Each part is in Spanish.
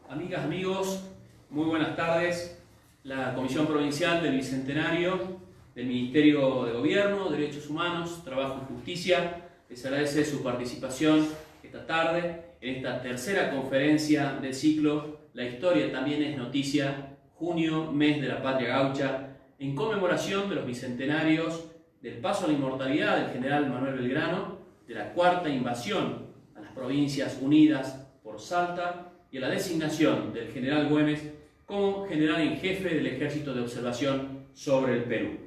Amigas, amigos, muy buenas tardes. La Comisión Provincial del Bicentenario del Ministerio de Gobierno, Derechos Humanos, Trabajo y Justicia les agradece su participación esta tarde en esta tercera conferencia del ciclo La Historia también es noticia, junio, mes de la Patria Gaucha, en conmemoración de los bicentenarios del paso a la inmortalidad del general Manuel Belgrano, de la cuarta invasión a las Provincias Unidas por Salta y a la designación del general Güemes como general en jefe del Ejército de Observación sobre el Perú.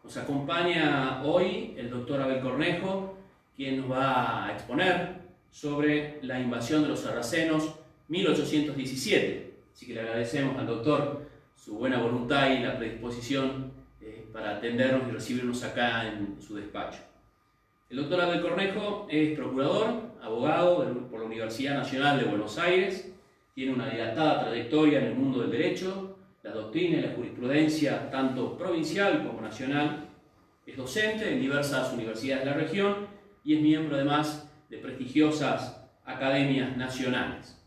Nos acompaña hoy el doctor Abel Cornejo, quien nos va a exponer sobre la invasión de los sarracenos 1817. Así que le agradecemos al doctor su buena voluntad y la predisposición para atendernos y recibirnos acá en su despacho. El doctor Abel Cornejo es procurador, abogado por la Universidad Nacional de Buenos Aires, tiene una dilatada trayectoria en el mundo del derecho, la doctrina y la jurisprudencia tanto provincial como nacional, es docente en diversas universidades de la región y es miembro además de prestigiosas academias nacionales.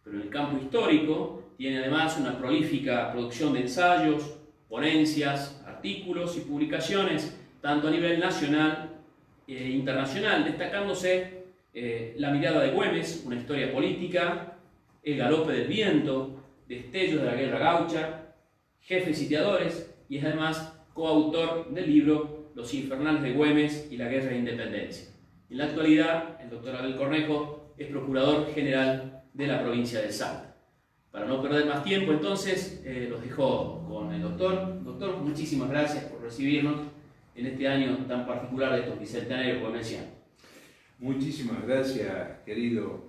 Pero en el campo histórico tiene además una prolífica producción de ensayos, ponencias, artículos y publicaciones tanto a nivel nacional e internacional, destacándose La mirada de Güemes, una historia política, El galope del viento, Destellos de la guerra gaucha, Jefes sitiadores, y es además coautor del libro Los infernales de Güemes y la guerra de independencia. En la actualidad, el doctor Abel Cornejo es procurador general de la provincia de Salta. Para no perder más tiempo, entonces, los dejo con el doctor. Doctor, muchísimas gracias por recibirnos en este año tan particular de estos bicentenarios güemesianos. Muchísimas gracias, querido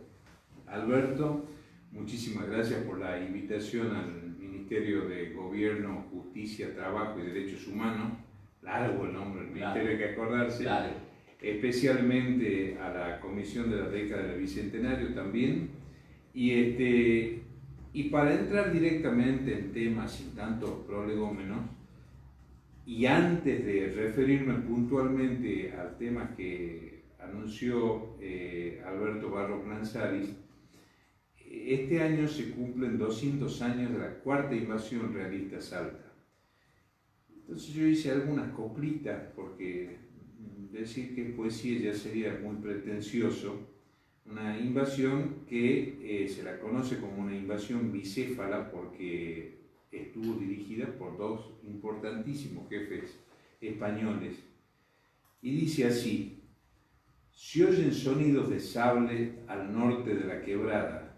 Alberto. Muchísimas gracias por la invitación al Ministerio de Gobierno, Justicia, Trabajo y Derechos Humanos. Largo el nombre del ministerio, hay que acordarse. Claro. Especialmente a la Comisión de la Década del Bicentenario también. Y para entrar directamente en temas sin tantos prolegómenos, y antes de referirme puntualmente al tema que anunció Alberto Barros Lanzaris, este año se cumplen 200 años de la cuarta invasión realista a Salta. Entonces yo hice algunas coplitas, porque decir que es poesía ya sería muy pretencioso. Una invasión que se la conoce como una invasión bicéfala porque estuvo dirigida por dos importantísimos jefes españoles. Y dice así: se oyen sonidos de sable al norte de la quebrada.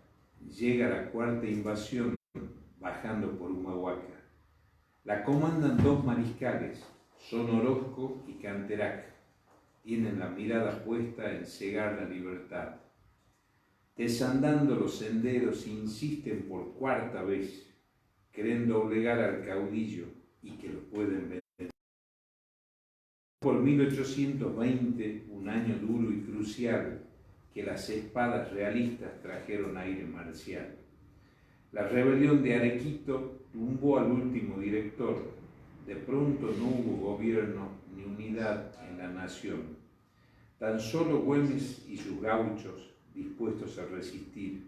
Llega la cuarta invasión bajando por Humahuaca. La comandan dos mariscales, son Orozco y Canterac. Tienen la mirada puesta en cegar la libertad. Desandando los senderos insisten por cuarta vez, creen doblegar al caudillo y que lo pueden vender. Por 1820, un año duro y crucial, que las espadas realistas trajeron aire marcial. La rebelión de Arequito tumbó al último director. De pronto no hubo gobierno ni unidad en la nación. Tan solo Güemes y sus gauchos dispuestos a resistir.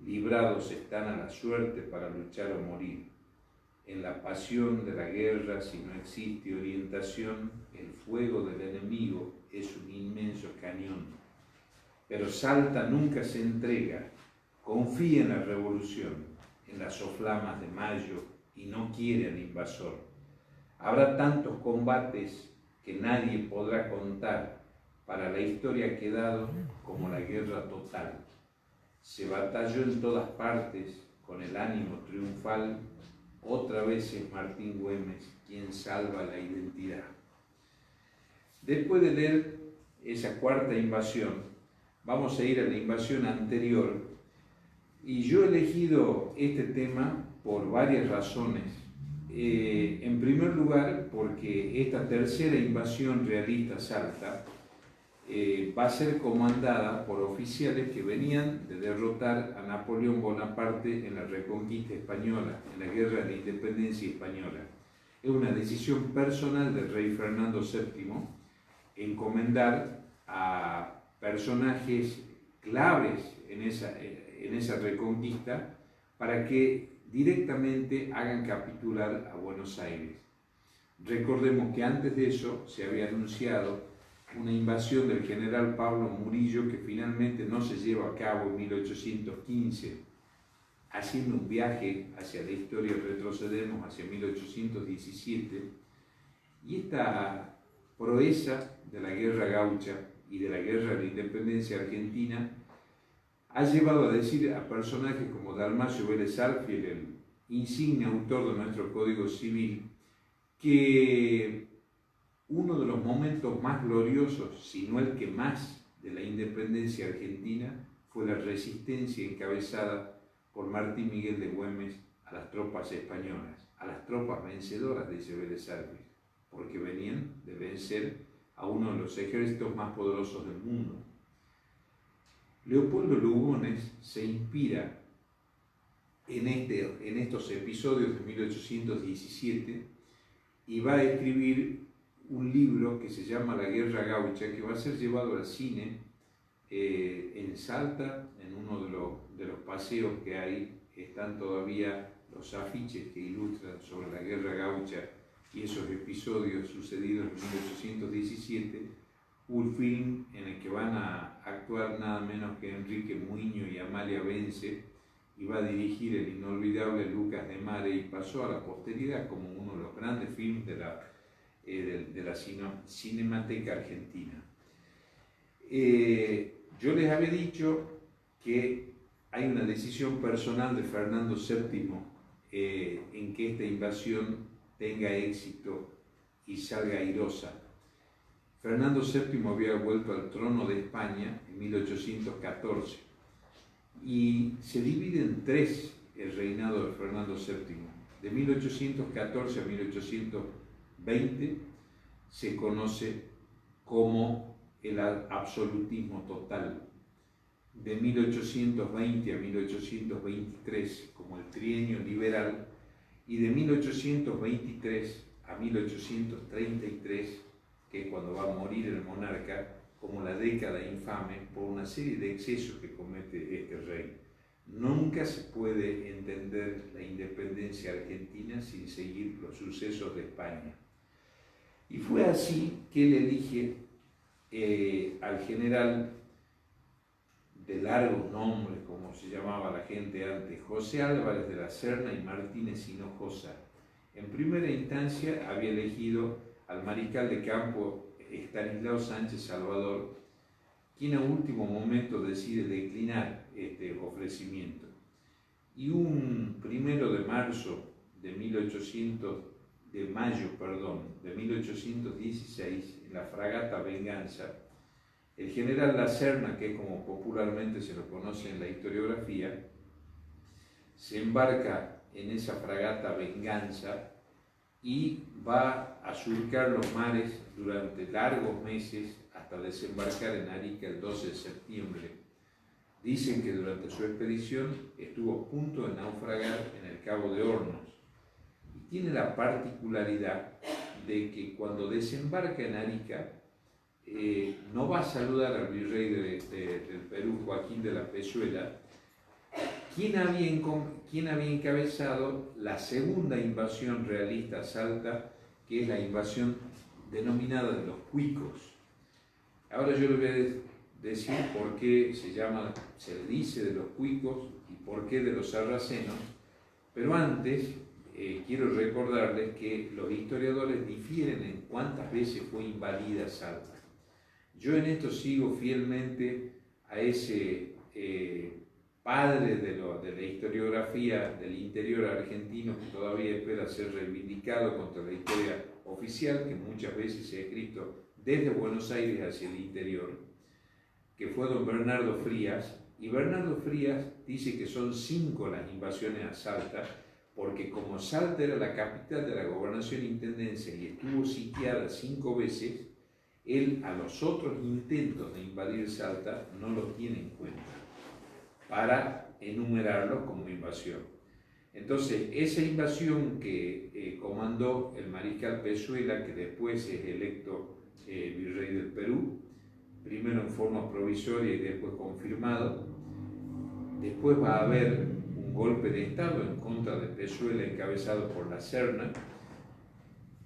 Librados están a la suerte para luchar o morir. En la pasión de la guerra, si no existe orientación, el fuego del enemigo es un inmenso cañón. Pero Salta nunca se entrega, confía en la revolución, en las soflamas de mayo y no quiere al invasor. Habrá tantos combates que nadie podrá contar, para la historia ha quedado como la guerra total. Se batalló en todas partes con el ánimo triunfal, otra vez es Martín Güemes quien salva la identidad. Después de leer esa cuarta invasión, vamos a ir a la invasión anterior, y yo he elegido este tema por varias razones. En primer lugar, porque esta tercera invasión realista a Salta va a ser comandada por oficiales que venían de derrotar a Napoleón Bonaparte en la Reconquista Española, en la Guerra de la Independencia Española. Es una decisión personal del rey Fernando VII encomendar a personajes claves en esa reconquista para que directamente hagan capitular a Buenos Aires. Recordemos que antes de eso se había anunciado una invasión del general Pablo Murillo que finalmente no se lleva a cabo en 1815. Haciendo un viaje hacia la historia, retrocedemos hacia 1817, y esta proeza de la guerra gaucha y de la guerra de la independencia argentina ha llevado a decir a personajes como Dalmacio Vélez Arfiel, el insigne autor de nuestro Código Civil, que uno de los momentos más gloriosos, si no el que más, de la independencia argentina fue la resistencia encabezada por Martín Miguel de Güemes a las tropas españolas, a las tropas vencedoras, dice Vélez Arfiel, porque venían de vencer a uno de los ejércitos más poderosos del mundo. Leopoldo Lugones se inspira en estos episodios de 1817 y va a escribir un libro que se llama La Guerra Gaucha, que va a ser llevado al cine en Salta. En uno de los paseos que hay están todavía los afiches que ilustran sobre la Guerra Gaucha y esos episodios sucedidos en 1817, un film en el que van a actuar nada menos que Enrique Muiño y Amalia Bence, y va a dirigir el inolvidable Lucas de Mare, y pasó a la posteridad como uno de los grandes films de la Cinemateca Argentina. Yo les había dicho que hay una decisión personal de Fernando VII en que esta invasión tenga éxito y salga airosa. Fernando VII había vuelto al trono de España en 1814 y se divide en tres el reinado de Fernando VII. De 1814 a 1820 se conoce como el absolutismo total. De 1820 a 1823 como el trienio liberal, y de 1823 a 1833, que es cuando va a morir el monarca, como la década infame por una serie de excesos que comete este rey. Nunca se puede entender la independencia argentina sin seguir los sucesos de España. Y fue así que él elige al general de largos nombres, como se llamaba la gente antes, José Álvarez de la Serna y Martínez Hinojosa. En primera instancia había elegido al mariscal de campo Estanislao Sánchez Salvador, quien a último momento decide declinar este ofrecimiento. Y un 1 de mayo de 1816, en la fragata Venganza, el general La Serna, que es como popularmente se lo conoce en la historiografía, se embarca en esa fragata Venganza y va a surcar los mares durante largos meses hasta desembarcar en Arica el 12 de septiembre. Dicen que durante su expedición estuvo a punto de naufragar en el Cabo de Hornos. Y tiene la particularidad de que cuando desembarca en Arica, no va a saludar al virrey del Perú, Joaquín de la Pezuela, quien había encabezado la segunda invasión realista a Salta, que es la invasión denominada de los Cuicos. Ahora yo les voy a decir por qué se le dice de los Cuicos y por qué de los sarracenos, pero antes quiero recordarles que los historiadores difieren en cuántas veces fue invadida Salta. Yo en esto sigo fielmente a ese padre de la historiografía del interior argentino, que todavía espera ser reivindicado contra la historia oficial, que muchas veces se ha escrito desde Buenos Aires hacia el interior, que fue don Bernardo Frías. Y Bernardo Frías dice que son 5 las invasiones a Salta, porque como Salta era la capital de la gobernación-intendencia y estuvo sitiada 5 veces, él a los otros intentos de invadir Salta no los tiene en cuenta para enumerarlos como invasión. Entonces, esa invasión que comandó el mariscal Pezuela, que después es electo virrey del Perú, primero en forma provisoria y después confirmado, después va a haber un golpe de Estado en contra de Pezuela encabezado por la Serna,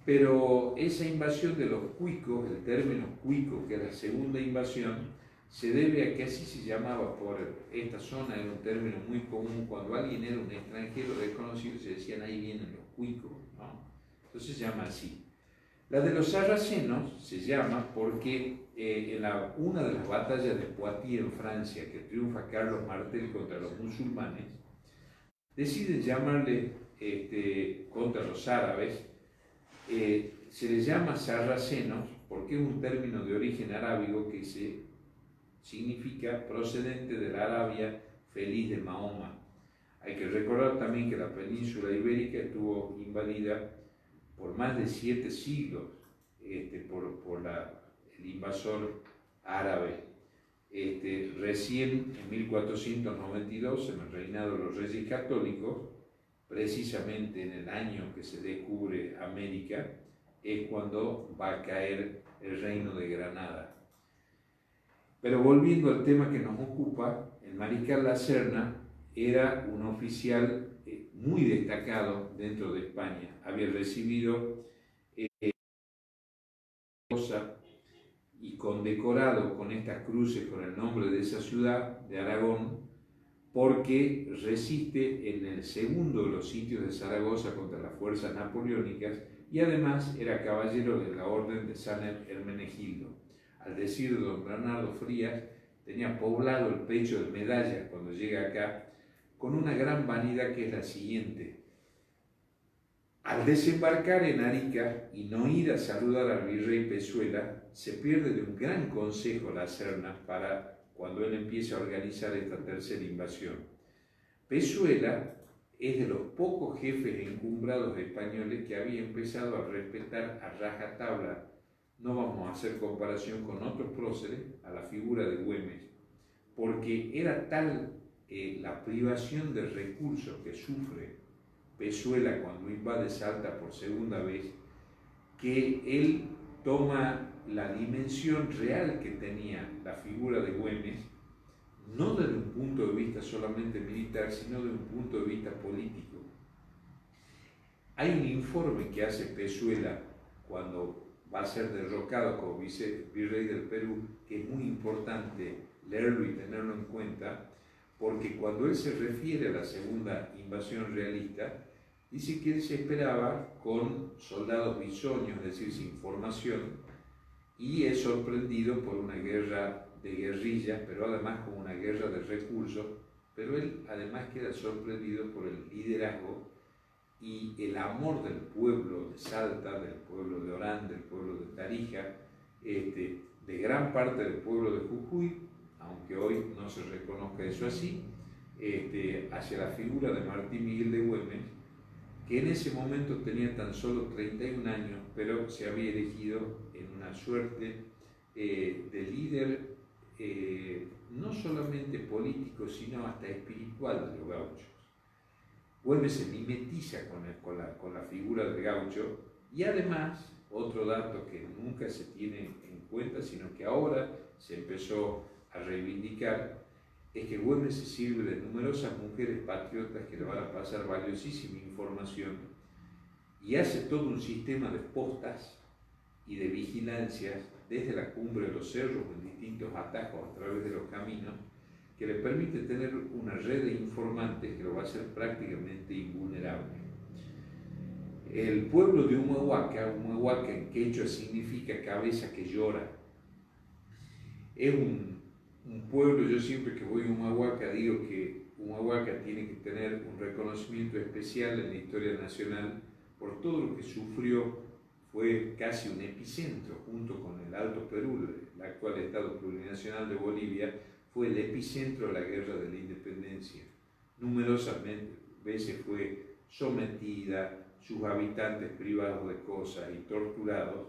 pero esa invasión de los cuicos, el término cuico, que es la segunda invasión, se debe a que así se llamaba por esta zona, era un término muy común, cuando alguien era un extranjero desconocido se decían ahí vienen los cuicos, ¿no? Entonces se llama así. La de los sarracenos se llama porque en una de las batallas de Poitiers en Francia, que triunfa Carlos Martel contra los musulmanes, deciden llamarle contra los árabes, se les llama sarracenos porque es un término de origen arábigo que significa procedente de la Arabia feliz de Mahoma. Hay que recordar también que la península ibérica estuvo invadida por más de 7 siglos por el invasor árabe. Recién en 1492, en el reinado de los Reyes Católicos, precisamente en el año que se descubre América, es cuando va a caer el reino de Granada. Pero volviendo al tema que nos ocupa, el mariscal La Serna era un oficial muy destacado dentro de España. Había recibido y condecorado con estas cruces con el nombre de esa ciudad de Aragón, porque resiste en el segundo de los sitios de Zaragoza contra las fuerzas napoleónicas y además era caballero de la Orden de San Hermenegildo. Al decir de don Bernardo Frías, tenía poblado el pecho de medallas cuando llega acá, con una gran vanidad que es la siguiente. Al desembarcar en Arica y no ir a saludar al virrey Pezuela, se pierde de un gran consejo La Serna para cuando él empieza a organizar esta tercera invasión. Pezuela es de los pocos jefes encumbrados españoles que había empezado a respetar a rajatabla, no vamos a hacer comparación con otros próceres, a la figura de Güemes, porque era tal la privación de recursos que sufre Pezuela cuando invade Salta por segunda vez, que él toma la dimensión real que tenía la figura de Güemes, no desde un punto de vista solamente militar, sino desde un punto de vista político. Hay un informe que hace Pezuela cuando va a ser derrocado como virrey del Perú, que es muy importante leerlo y tenerlo en cuenta, porque cuando él se refiere a la segunda invasión realista, dice que él se esperaba con soldados bisoños, es decir, sin formación, y es sorprendido por una guerra de guerrillas, pero además como una guerra de recursos, pero él además queda sorprendido por el liderazgo y el amor del pueblo de Salta, del pueblo de Orán, del pueblo de Tarija, de gran parte del pueblo de Jujuy, aunque hoy no se reconozca eso así, hacia la figura de Martín Miguel de Güemes, que en ese momento tenía tan solo 31 años, pero se había elegido en una suerte de líder, no solamente político, sino hasta espiritual de los gauchos. Güemes se mimetiza con la figura del gaucho y además, otro dato que nunca se tiene en cuenta, sino que ahora se empezó a reivindicar, es que Güemes se sirve de numerosas mujeres patriotas que le van a pasar valiosísima información y hace todo un sistema de postas y de vigilancias desde la cumbre de los cerros en distintos atajos a través de los caminos, que le permite tener una red de informantes que lo va a hacer prácticamente invulnerable. El pueblo de Humahuaca en quechua significa cabeza que llora. Es un pueblo, yo siempre que voy a Humahuaca digo que Humahuaca tiene que tener un reconocimiento especial en la historia nacional por todo lo que sufrió. Fue casi un epicentro, junto con el Alto Perú, el actual Estado Plurinacional de Bolivia, fue el epicentro de la Guerra de la Independencia. Numerosas veces fue sometida, sus habitantes privados de cosas y torturados.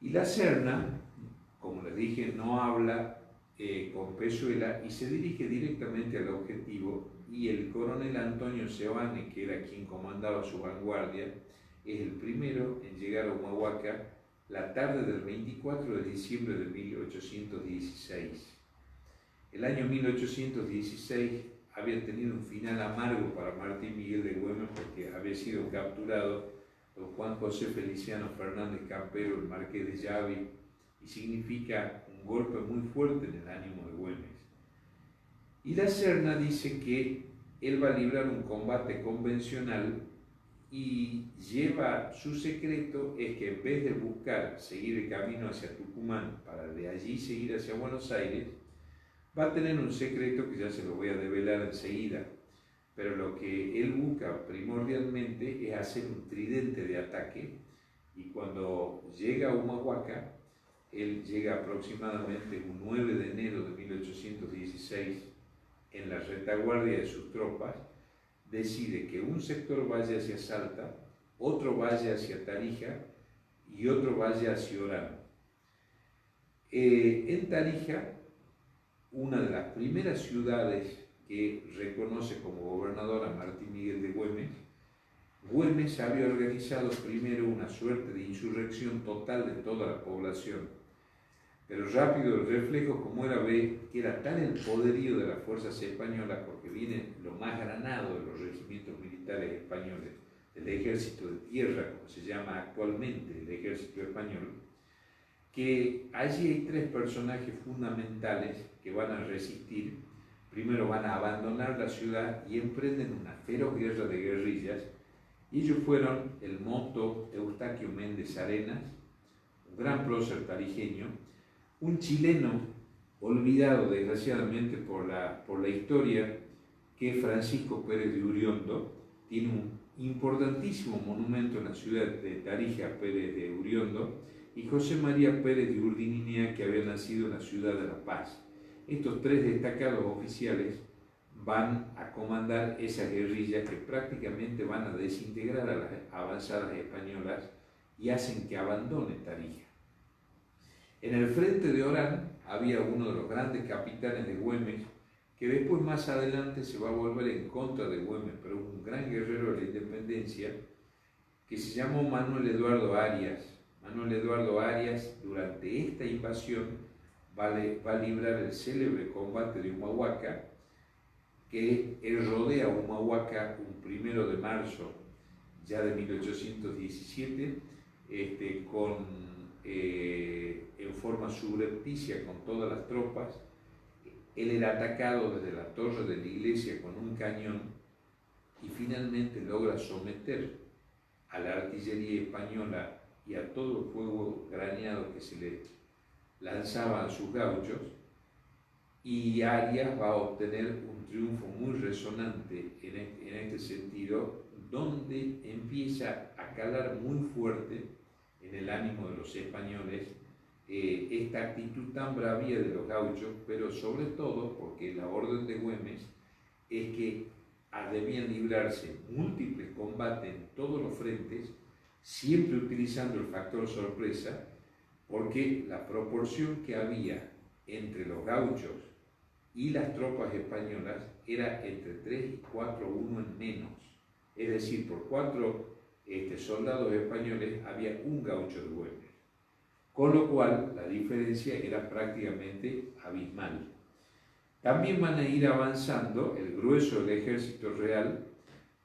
Y La Serna, como les dije, no habla con Pezuela y se dirige directamente al objetivo, y el coronel Antonio Seoane, que era quien comandaba su vanguardia, es el primero en llegar a Humahuaca la tarde del 24 de diciembre de 1816. El año 1816 había tenido un final amargo para Martín Miguel de Güemes porque había sido capturado don Juan José Feliciano Fernández Campero, el marqués de Llavi, y significa un golpe muy fuerte en el ánimo de Güemes. Y la Serna dice que él va a librar un combate convencional y lleva su secreto es que en vez de buscar seguir el camino hacia Tucumán para de allí seguir hacia Buenos Aires, va a tener un secreto que ya se lo voy a develar enseguida, pero lo que él busca primordialmente es hacer un tridente de ataque, y cuando llega a Humahuaca, él llega aproximadamente un 9 de enero de 1816, en la retaguardia de sus tropas, decide que un sector vaya hacia Salta, otro vaya hacia Tarija y otro vaya hacia Orán. En Tarija, una de las primeras ciudades que reconoce como gobernador a Martín Miguel de Güemes, Güemes había organizado primero una suerte de insurrección total de toda la población. Pero rápido el reflejo, como era, ve que era tal el poderío de las fuerzas españolas, porque viene lo más granado de los regimientos militares españoles, del ejército de tierra, como se llama actualmente el ejército español, que allí hay tres personajes fundamentales que van a resistir. Primero van a abandonar la ciudad y emprenden una feroz guerra de guerrillas. Y ellos fueron el monto Eustaquio Méndez Arenas, un gran prócer tarijeño, un chileno olvidado desgraciadamente por la historia, que es Francisco Pérez de Uriondo. Tiene un importantísimo monumento en la ciudad de Tarija, Pérez de Uriondo, y José María Pérez de Urdininea, que había nacido en la ciudad de La Paz. Estos tres destacados oficiales van a comandar esas guerrillas que prácticamente van a desintegrar a las avanzadas españolas y hacen que abandone Tarija. En el frente de Orán había uno de los grandes capitanes de Güemes, que después más adelante se va a volver en contra de Güemes, pero un gran guerrero de la independencia, que se llamó Manuel Eduardo Arias. Manuel Eduardo Arias, durante esta invasión, va a librar el célebre combate de Humahuaca, que él rodea Humahuaca un 1 de marzo ya de 1817, en forma subrepticia con todas las tropas. Él era atacado desde la torre de la iglesia con un cañón y finalmente logra someter a la artillería española y a todo el fuego graneado que se le lanzaba a sus gauchos, y Arias va a obtener un triunfo muy resonante en este sentido, donde empieza a calar muy fuerte en el ánimo de los españoles esta actitud tan bravía de los gauchos, pero sobre todo porque la orden de Güemes es que debían librarse múltiples combates en todos los frentes, siempre utilizando el factor sorpresa, porque la proporción que había entre los gauchos y las tropas españolas era entre 3 y 4 1 en menos. Es decir, por 4 soldados españoles había un gaucho de Güemes. Con lo cual la diferencia era prácticamente abismal. También van a ir avanzando, el grueso del ejército real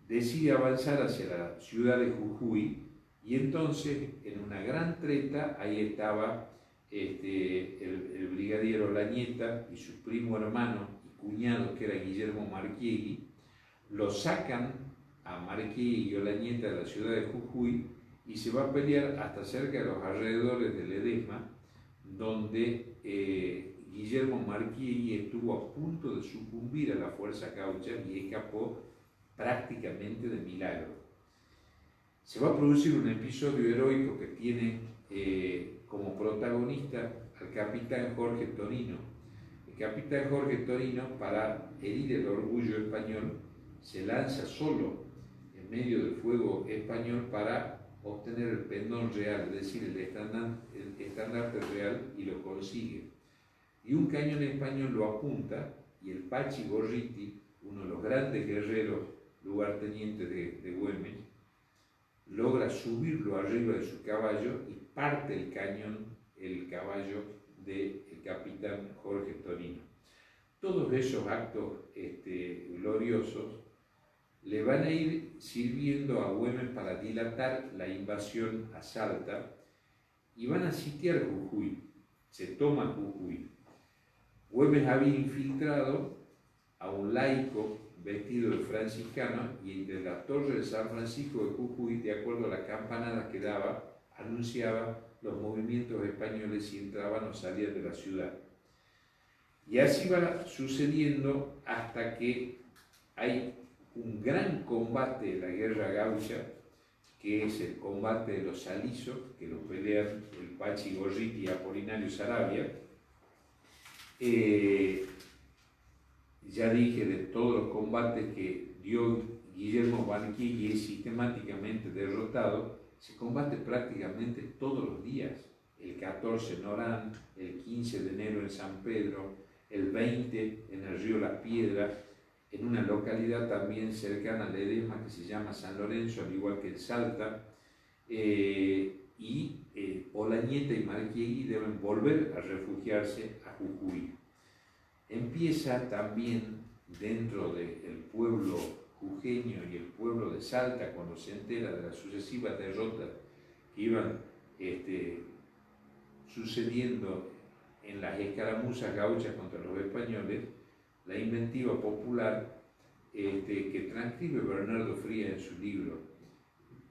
decide avanzar hacia la ciudad de Jujuy, y entonces en una gran treta ahí estaba el brigadier Olañeta y su primo hermano y cuñado, que era Guillermo Marchiegui. Lo sacan a Marchiegui y Olañeta de la ciudad de Jujuy y se va a pelear hasta cerca de los alrededores de Ledesma, donde Guillermo Marchiegui estuvo a punto de sucumbir a la fuerza gaucha y escapó prácticamente de milagro. Se va a producir un episodio heroico que tiene como protagonista al capitán Jorge Torino. El capitán Jorge Torino, para herir el orgullo español, se lanza solo en medio del fuego español para obtener el pendón real, es decir, el estandarte real, y lo consigue. Y un cañón español lo apunta, y el Pachi Gorriti, uno de los grandes guerreros lugartenientes de Güemes, logra subirlo arriba de su caballo y parte el cañón, el caballo del capitán Jorge Torino. todos esos actos gloriosos le van a ir sirviendo a Güemes para dilatar la invasión a Salta y van a sitiar Jujuy. Se toma Jujuy. Güemes había infiltrado a un laico vestido de franciscano y de la torre de San Francisco de Jujuy, de acuerdo a la campanada que daba, anunciaba los movimientos españoles si entraban o salían de la ciudad. Y así va sucediendo hasta que hay un gran combate de la guerra gaucha, que es el combate de los Salizos, que lo pelean el Pachi Gorriti y Apolinario Saravia. Ya dije de todos los combates que dio Guillermo Barquilla es sistemáticamente derrotado, se combate prácticamente todos los días. El 14 en Orán, el 15 de enero en San Pedro, el 20 en el río La Piedra, en una localidad también cercana a Ledesma que se llama San Lorenzo, al igual que en Salta, y Olañeta y Marquiegui deben volver a refugiarse a Jujuy. Empieza también dentro del pueblo jujeño y el pueblo de Salta, cuando se entera de las sucesivas derrotas que iban sucediendo en las escaramuzas gauchas contra los españoles, la inventiva popular que transcribe Bernardo Frías en su libro.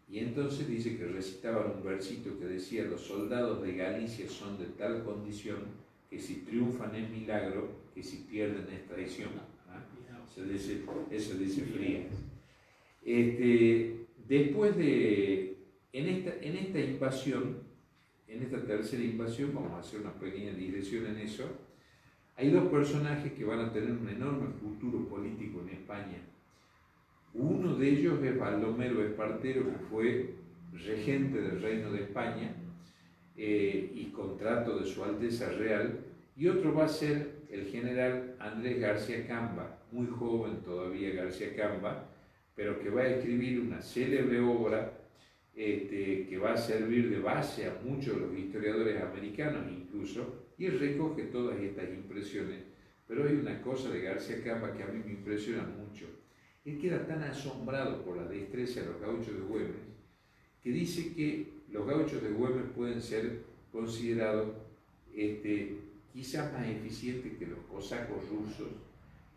Y entonces dice que recitaban un versito que decía: los soldados de Galicia son de tal condición que si triunfan es milagro, que si pierden es traición. Eso dice Frías. Después de, en esta invasión, en esta tercera invasión, vamos a hacer una pequeña digresión en eso, hay dos personajes que van a tener un enorme futuro político en España. Uno de ellos es Baldomero Espartero, que fue regente del Reino de España y contrato de Su Alteza Real, y otro va a ser el general Andrés García Camba, muy joven todavía García Camba, pero que va a escribir una célebre obra que va a servir de base a muchos de los historiadores americanos incluso, y él recoge todas estas impresiones. Pero hay una cosa de García Camba que a mí me impresiona mucho. Él queda tan asombrado por la destreza de los gauchos de Güemes, que dice que los gauchos de Güemes pueden ser considerados quizás más eficientes que los cosacos rusos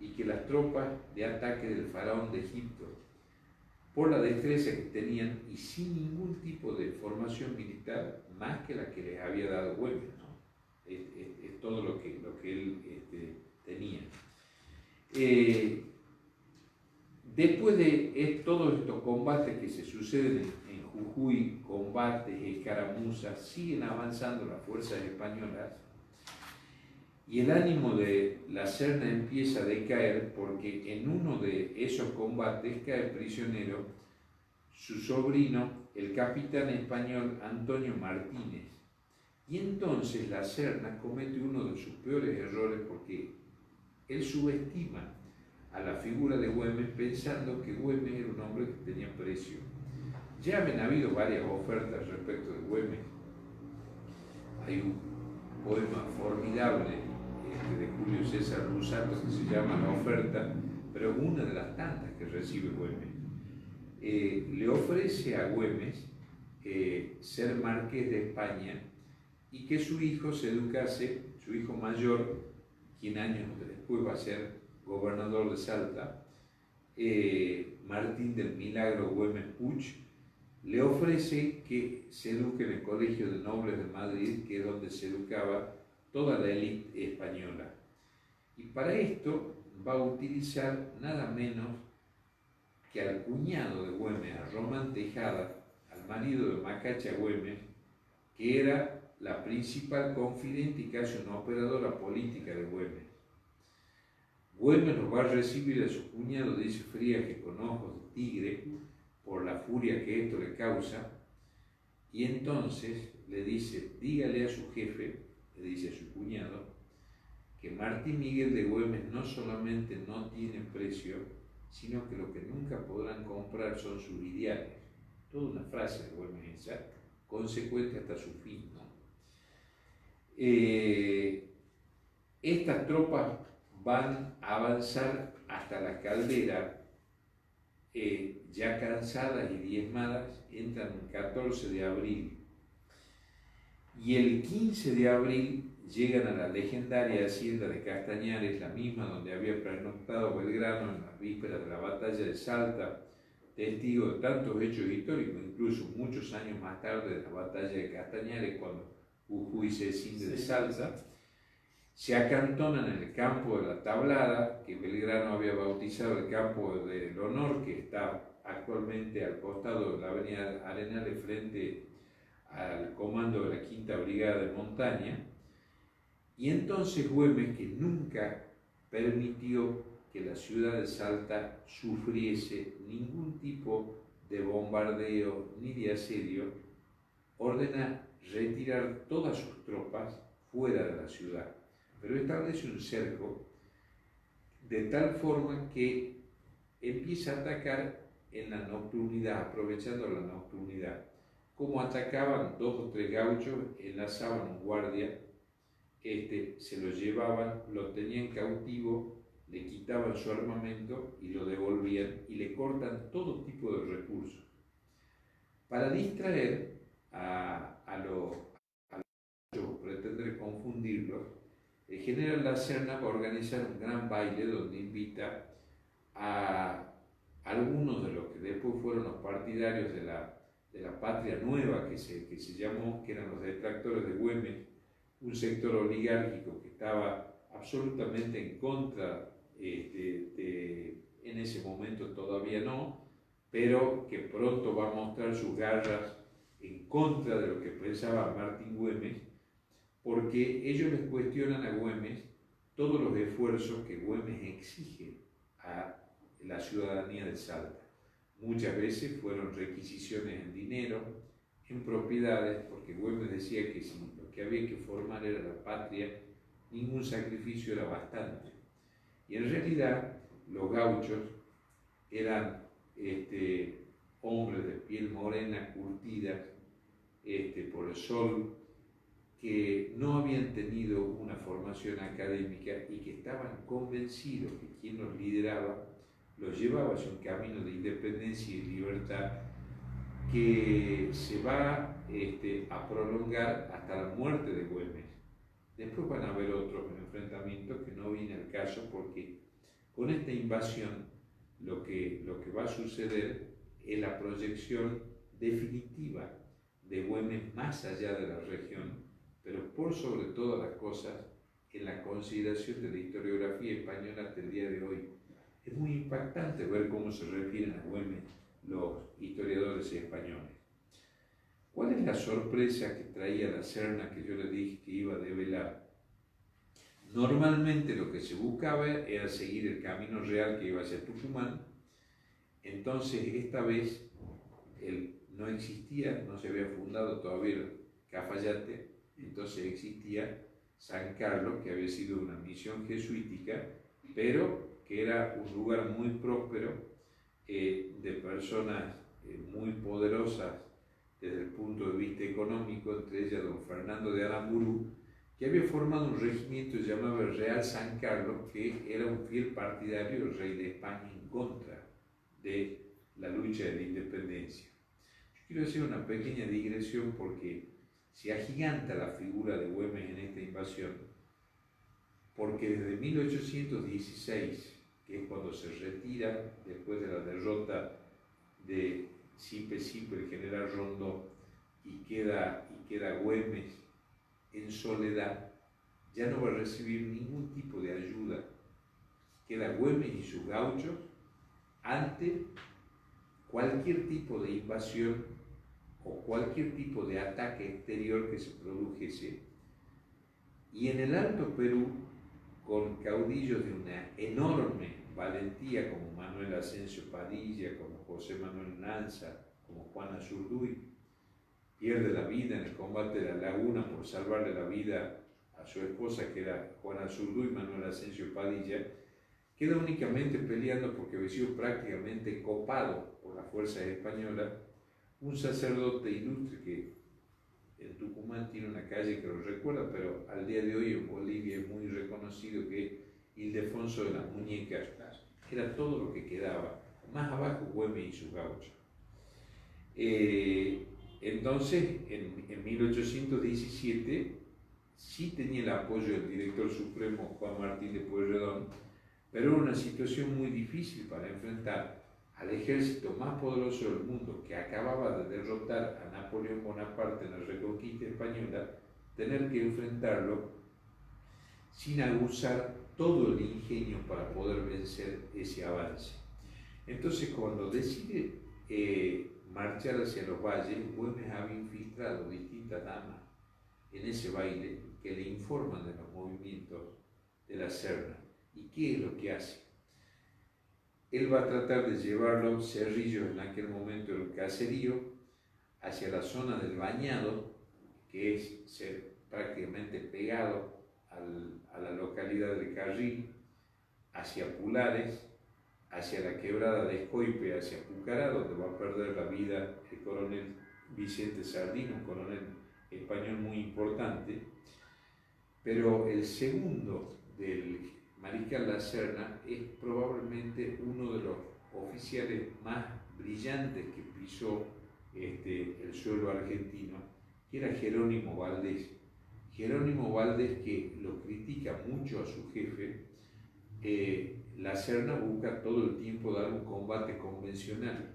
y que las tropas de ataque del faraón de Egipto, por la destreza que tenían y sin ningún tipo de formación militar más que la que les había dado Güemes, ¿no? Es todo lo que él tenía. Después de todos estos combates que se suceden en Jujuy, combates, escaramuzas, siguen avanzando las fuerzas españolas y el ánimo de la Serna empieza a decaer, porque en uno de esos combates cae prisionero su sobrino, el capitán español Antonio Martínez. Y entonces la Serna comete uno de sus peores errores, porque él subestima a la figura de Güemes pensando que Güemes era un hombre que tenía precio. Ya habían habido varias ofertas respecto de Güemes. Hay un poema formidable de Julio César Rusato que se llama La Oferta, pero una de las tantas que recibe Güemes. Le ofrece a Güemes ser marqués de España y que su hijo se educase, su hijo mayor, quien años después va a ser gobernador de Salta, Martín del Milagro Güemes Puig, le ofrece que se eduque en el Colegio de Nobles de Madrid, que es donde se educaba toda la élite española. Y para esto va a utilizar nada menos que al cuñado de Güemes, a Román Tejada, al marido de Macacha Güemes, que era la principal confidente y casi una operadora política de Güemes. Güemes lo va a recibir a su cuñado, dice Frías, que con ojos de tigre, por la furia que esto le causa, y entonces le dice: dígale a su jefe, le dice a su cuñado, que Martín Miguel de Güemes no solamente no tiene precio, sino que lo que nunca podrán comprar son sus ideales. Toda una frase de Güemes esa, consecuente hasta su fin, ¿no? Estas tropas van a avanzar hasta la caldera, ya cansadas y diezmadas, entran el 14 de abril. Y el 15 de abril llegan a la legendaria hacienda de Castañares, la misma donde había pernoctado Belgrano en las vísperas de la batalla de Salta, testigo de tantos hechos históricos, incluso muchos años más tarde de la batalla de Castañares, cuando Jujuy se escinde de Salta. Se acantonan en el campo de la Tablada, que Belgrano había bautizado el campo del honor, que está actualmente al costado de la avenida Arenales frente al comando de la Quinta Brigada de Montaña. Y entonces Güemes, que nunca permitió que la ciudad de Salta sufriese ningún tipo de bombardeo ni de asedio, ordena retirar todas sus tropas fuera de la ciudad, pero establece un cerco de tal forma que empieza a atacar en la nocturnidad, aprovechando la nocturnidad. Como atacaban 2 o 3 gauchos, enlazaban un guardia, se lo llevaban, lo tenían cautivo, le quitaban su armamento y lo devolvían y le cortan todo tipo de recursos. Para distraer a los gauchos, pretender confundirlos, el general La Serna va a organizar un gran baile donde invita a algunos de los que después fueron los partidarios de la Patria Nueva, que se llamó, que eran los detractores de Güemes, un sector oligárquico que estaba absolutamente en contra, en ese momento todavía no, pero que pronto va a mostrar sus garras en contra de lo que pensaba Martín Güemes, porque ellos les cuestionan a Güemes todos los esfuerzos que Güemes exige a la ciudadanía de Salta. Muchas veces fueron requisiciones en dinero, en propiedades, porque Güemes decía que si lo que había que formar era la patria, ningún sacrificio era bastante. Y en realidad los gauchos eran hombres de piel morena, curtidas por el sol, que no habían tenido una formación académica y que estaban convencidos que quien los lideraba los llevaba hacia un camino de independencia y libertad que se va a prolongar hasta la muerte de Güemes. Después van a haber otros enfrentamientos que no viene al caso, porque con esta invasión lo que va a suceder es la proyección definitiva de Güemes más allá de la región, pero por sobre todas las cosas en la consideración de la historiografía española hasta el día de hoy. Es muy impactante ver cómo se refieren a Güemes los historiadores españoles. ¿Cuál es la sorpresa que traía La Serna que yo le dije que iba a develar? Normalmente lo que se buscaba era seguir el camino real que iba hacia Tucumán. Entonces esta vez no existía, no se había fundado todavía el Cafayate, entonces existía San Carlos, que había sido una misión jesuítica, pero que era un lugar muy próspero, de personas muy poderosas desde el punto de vista económico, entre ellas don Fernando de Aramburu, que había formado un regimiento llamado el Real San Carlos, que era un fiel partidario del rey de España en contra de la lucha de la independencia. Yo quiero hacer una pequeña digresión porque se agiganta la figura de Güemes en esta invasión, porque desde 1816, que es cuando se retira después de la derrota de Sipe, el general Rondó, y queda Güemes en soledad, ya no va a recibir ningún tipo de ayuda. Queda Güemes y sus gauchos ante cualquier tipo de invasión o cualquier tipo de ataque exterior que se produjese. Y en el Alto Perú, con caudillos de una enorme valentía como Manuel Asensio Padilla, como José Manuel Nanza, como Juan Azurduy, pierde la vida en el combate de la Laguna por salvarle la vida a su esposa, que era Juan Azurduy, Manuel Asensio Padilla, queda únicamente peleando porque había sido prácticamente copado por las fuerzas españolas, un sacerdote ilustre que en Tucumán tiene una calle que lo recuerda, pero al día de hoy en Bolivia es muy reconocido, que es Ildefonso de las Muñecas, era todo lo que quedaba. Más abajo Güemes y sus gauchos. Entonces, en 1817, sí tenía el apoyo del director supremo Juan Martín de Pueyrredón, pero era una situación muy difícil para enfrentar al ejército más poderoso del mundo que acababa de derrotar a Napoleón Bonaparte en la reconquista española, tener que enfrentarlo sin abusar todo el ingenio para poder vencer ese avance. Entonces, cuando decide marchar hacia los valles, Güemes había infiltrado distintas damas en ese baile que le informan de los movimientos de la Serna. ¿Y qué es lo que hace? Él va a tratar de llevarlo, Cerrillos en aquel momento el caserío, hacia la zona del Bañado, que es ser prácticamente pegado a la localidad de Carril, hacia Pulares, hacia la quebrada de Escoipe, hacia Pucará, donde va a perder la vida el coronel Vicente Sardino, un coronel español muy importante. Pero el segundo del mariscal La Serna es probablemente uno de los oficiales más brillantes que pisó el suelo argentino, que era Jerónimo Valdés. Jerónimo Valdés, que lo critica mucho a su jefe. La Serna busca todo el tiempo dar un combate convencional.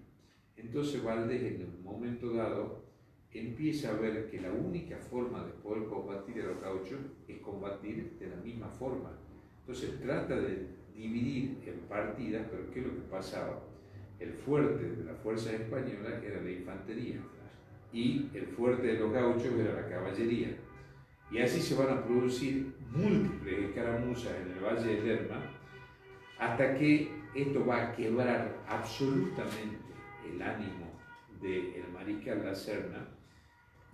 Entonces Valdés, en un momento dado, empieza a ver que la única forma de poder combatir a los gauchos es combatir de la misma forma. Entonces trata de dividir en partidas, pero ¿qué es lo que pasaba? El fuerte de las fuerzas españolas era la infantería y el fuerte de los gauchos era la caballería. Y así se van a producir múltiples escaramuzas en el Valle del Lerma, hasta que esto va a quebrar absolutamente el ánimo del mariscal La Serna,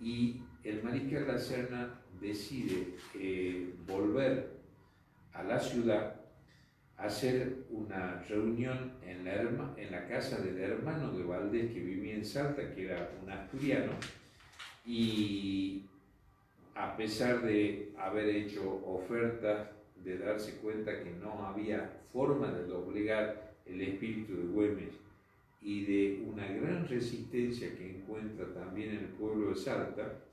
y el mariscal La Serna decide volver a la ciudad a hacer una reunión en la casa del hermano de Valdés, que vivía en Salta, que era un asturiano, y a pesar de haber hecho ofertas, de darse cuenta que no había forma de doblegar el espíritu de Güemes y de una gran resistencia que encuentra también en el pueblo de Salta,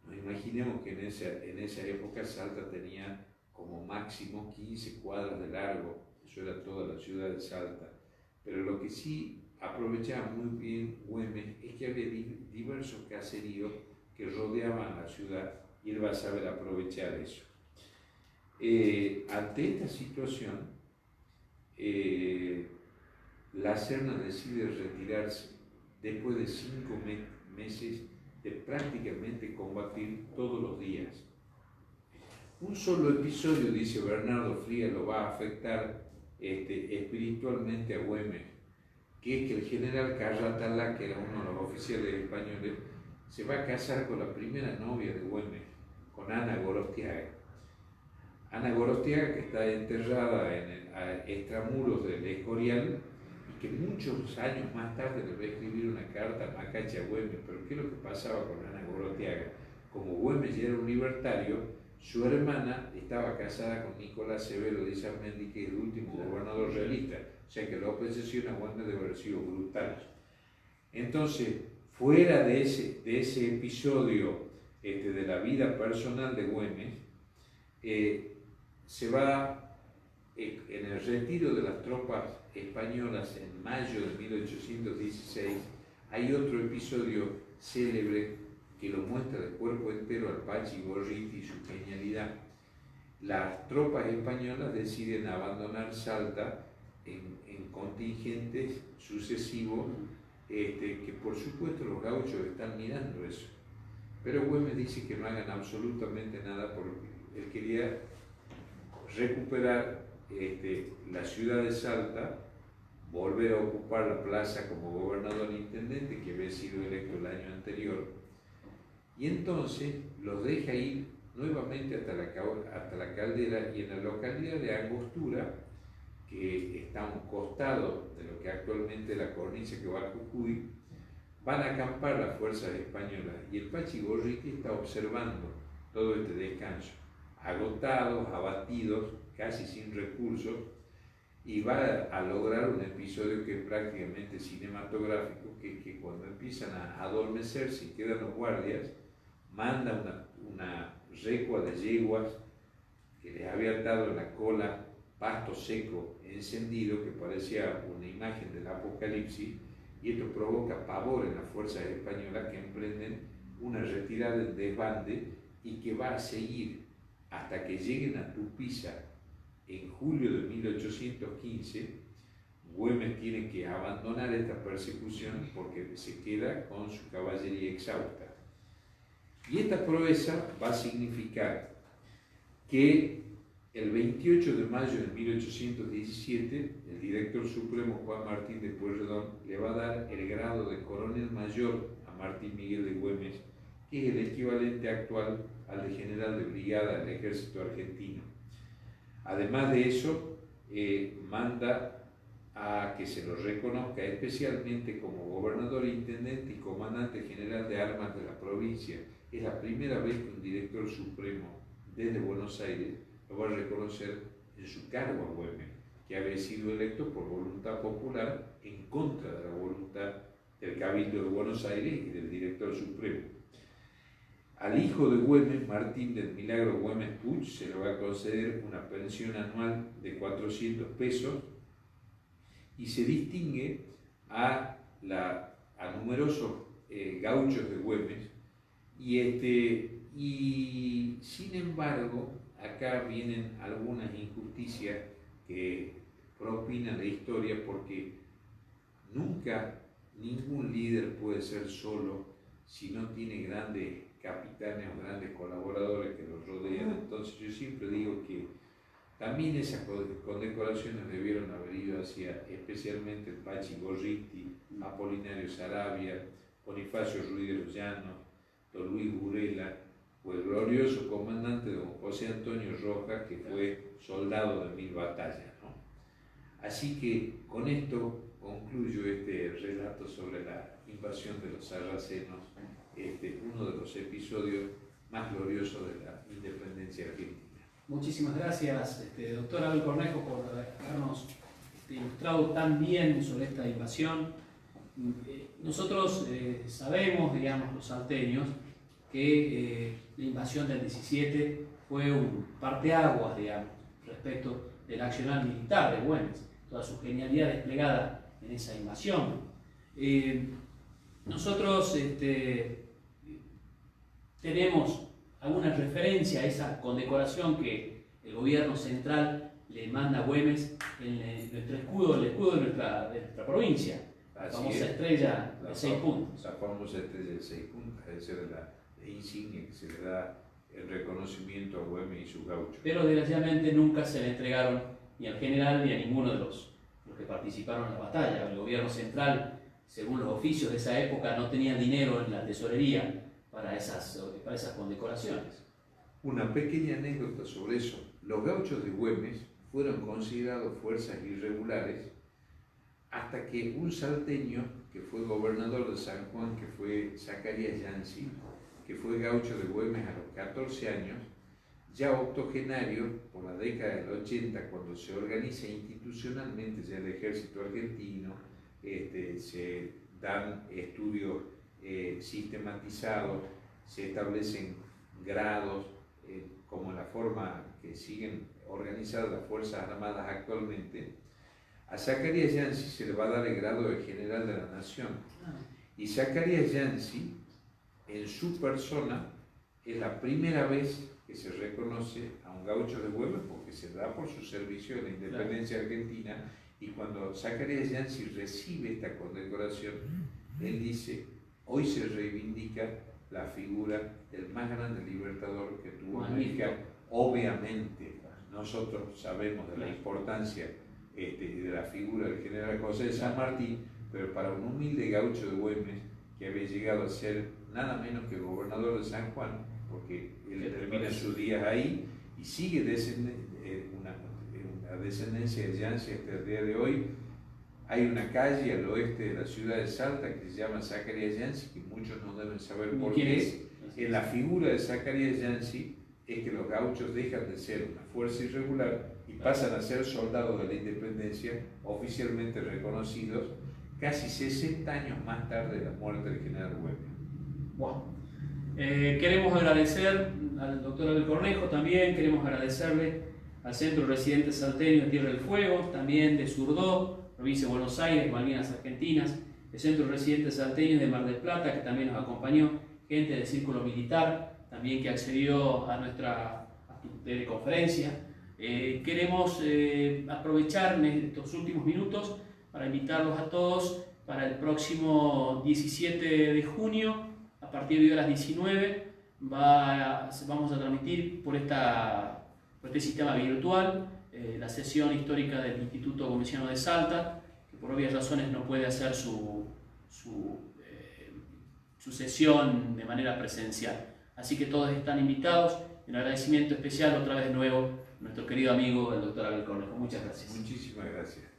nos imaginemos que en esa época Salta tenía como máximo 15 cuadras de largo, eso era toda la ciudad de Salta, pero lo que sí aprovechaba muy bien Güemes es que había diversos caseríos que rodeaban la ciudad, y él va a saber aprovechar eso. Ante esta situación, La Serna decide retirarse después de 5 meses de prácticamente combatir todos los días. Un solo episodio, dice Bernardo Frías, lo va a afectar espiritualmente a Güemes, que es que el general Carratalá, que era uno de los oficiales españoles, se va a casar con la primera novia de Güemes, con Ana Gorostiaga. Ana Gorostiaga, que está enterrada a extramuros del Escorial, y que muchos años más tarde le va a escribir una carta a Macacha Güemes. Pero ¿qué es lo que pasaba con Ana Gorostiaga? Como Güemes ya era un libertario, su hermana estaba casada con Nicolás Severo de Izarmendi, que es el último gobernador realista, o sea que la oposición aguanta de haber sido brutal. Entonces, fuera de ese episodio de la vida personal de Güemes, se va en el retiro de las tropas españolas en mayo de 1816. Hay otro episodio célebre que lo muestra de cuerpo entero al Pachi Gorriti y su genialidad. Las tropas españolas deciden abandonar Salta en contingentes sucesivos, que por supuesto los gauchos están mirando eso. Pero Güemes dice que no hagan absolutamente nada porque él quería recuperar la ciudad de Salta, volver a ocupar la plaza como gobernador intendente que había sido electo el año anterior, y entonces los deja ir nuevamente hasta la caldera, y en la localidad de Angostura, que está a un costado de lo que actualmente es la cornisa que va a Jujuy, van a acampar las fuerzas españolas, y el Pachi Gorriti está observando todo este descanso. Agotados, abatidos, casi sin recursos, y va a lograr un episodio que es prácticamente cinematográfico, que cuando empiezan a adormecerse y quedan los guardias, manda una recua de yeguas que les había dado en la cola pasto seco encendido que parecía una imagen del apocalipsis, y esto provoca pavor en las fuerzas españolas, que emprenden una retirada en desbande y que va a seguir hasta que lleguen a Tupiza en julio de 1815. Güemes tiene que abandonar esta persecución porque se queda con su caballería exhausta. Y esta proeza va a significar que el 28 de mayo de 1817, el director supremo Juan Martín de Pueyrredón le va a dar el grado de coronel mayor a Martín Miguel de Güemes, que es el equivalente actual al de general de brigada del ejército argentino. Además de eso, manda a que se lo reconozca especialmente como gobernador, intendente y comandante general de armas de la provincia. Es la primera vez que un director supremo desde Buenos Aires lo va a reconocer en su cargo a Güemes, que había sido electo por voluntad popular en contra de la voluntad del Cabildo de Buenos Aires y del director supremo. Al hijo de Güemes, Martín del Milagro Güemes Puig, se le va a conceder una pensión anual de 400 pesos y se distingue a numerosos gauchos de Güemes, y sin embargo acá vienen algunas injusticias que propina la historia, porque nunca ningún líder puede ser solo si no tiene grandes capitanes o grandes colaboradores que los rodean. Entonces yo siempre digo que también esas condecoraciones debieron haber ido hacia especialmente el Pachi Gorriti, Apolinario Saravia, Bonifacio Ruiz de los Llanos, don Luis Burela, o el glorioso comandante don José Antonio Rojas, que fue soldado de 1000 batallas, ¿no? Así que con esto concluyo este relato sobre la invasión de los sarracenos, uno de los episodios más gloriosos de la independencia argentina. Muchísimas gracias, doctor Abel Cornejo, por habernos ilustrado tan bien sobre esta invasión. Nosotros sabemos, digamos, los salteños, que la invasión del 17 fue un parteaguas, digamos, respecto del accionar militar de Güemes, toda su genialidad desplegada en esa invasión. Nosotros tenemos alguna referencia a esa condecoración que el gobierno central le manda a Güemes en nuestro escudo, el escudo de nuestra provincia, la famosa estrella de 6 puntas. La famosa estrella de 6 puntas, esa era la insignia que se le da el reconocimiento a Güemes y sus gauchos. Pero desgraciadamente nunca se le entregaron ni al general ni a ninguno de los que participaron en la batalla. El gobierno central, según los oficios de esa época, no tenía dinero en la tesorería para esas condecoraciones. Una pequeña anécdota sobre eso. Los gauchos de Güemes fueron considerados fuerzas irregulares hasta que un salteño que fue gobernador de San Juan, que fue Zacarías Yancy, que fue gaucho de Güemes a los 14 años, ya octogenario, por la década del 80, cuando se organiza institucionalmente ya el ejército argentino, se dan estudios sistematizados, se establecen grados, como la forma que siguen organizadas las Fuerzas Armadas actualmente. A Zacarías Yancy se le va a dar el grado de general de la Nación. Y Zacarías Yancy, en su persona, es la primera vez que se reconoce a un gaucho de Güemes, porque se da por su servicio a la independencia argentina. Y cuando Zacarías Yancy recibe esta condecoración, él dice: hoy se reivindica la figura del más grande libertador que tuvo América. Obviamente, nosotros sabemos de la importancia de la figura del general José de San Martín, pero para un humilde gaucho de Güemes, que había llegado a ser nada menos que gobernador de San Juan, porque él termina sus días ahí y sigue una descendencia de Yancy hasta el día de hoy. Hay una calle al oeste de la ciudad de Salta que se llama Zacarías Yancy, que muchos no deben saber por qué. En la figura de Zacarías Yancy es que los gauchos dejan de ser una fuerza irregular y pasan a ser soldados de la independencia oficialmente reconocidos casi 60 años más tarde de la muerte del general Güemes. Wow. Queremos agradecer al doctor Abel Cornejo también, queremos agradecerle al Centro de Residentes Salteños de Tierra del Fuego, también de Surdó, provincia de Buenos Aires, Malvinas Argentinas, el Centro de Residentes Salteños de Mar del Plata, que también nos acompañó, gente del Círculo Militar, también que accedió a nuestra teleconferencia. Queremos aprovechar estos últimos minutos para invitarlos a todos para el próximo 17 de junio, a partir de las 19, vamos a transmitir por este sistema virtual la sesión histórica del Instituto Gomesiano de Salta, que por obvias razones no puede hacer su sesión de manera presencial. Así que todos están invitados. Un agradecimiento especial otra vez de nuevo a nuestro querido amigo, el doctor Abel Cornejo. Muchas gracias. Muchísimas gracias.